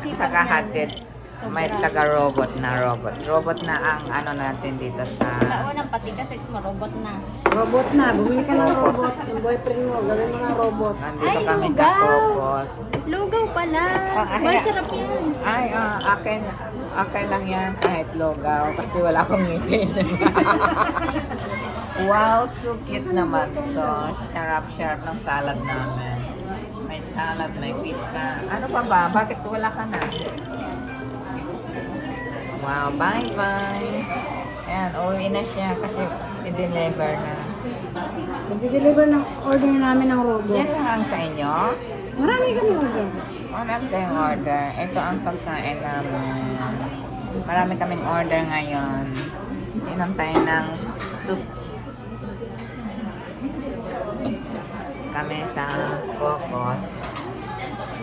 Sipag Kakahatid. Sobra. May taga-robot na robot. Robot na ang ano natin dito sa... Kaunang pati ka sex mo, robot na. Robot na. Bumili ka ng robot. Yung boyfriend mo, gawin mo ng robot. Nandito Ay, kami sa lugaw! Crocos. Lugaw pala. Ah, ay, Masarap yan. Ay, akin lang yan kahit logaw kasi wala akong ngipin. Wow, so cute naman to. Sharp ng salad namin. May salad, may pizza. Ano pa ba? Bakit wala ka na? Wow, bye-bye. Ayan, uwi na siya kasi i-deliver na. Nag-deliver ng order namin ng robot. Yan lang ang sa inyo? Marami kami order. Marami tayong order. Ito ang pagkain namin. Marami kaming order ngayon. Inom tayo ng soup. Kami sa Crocos.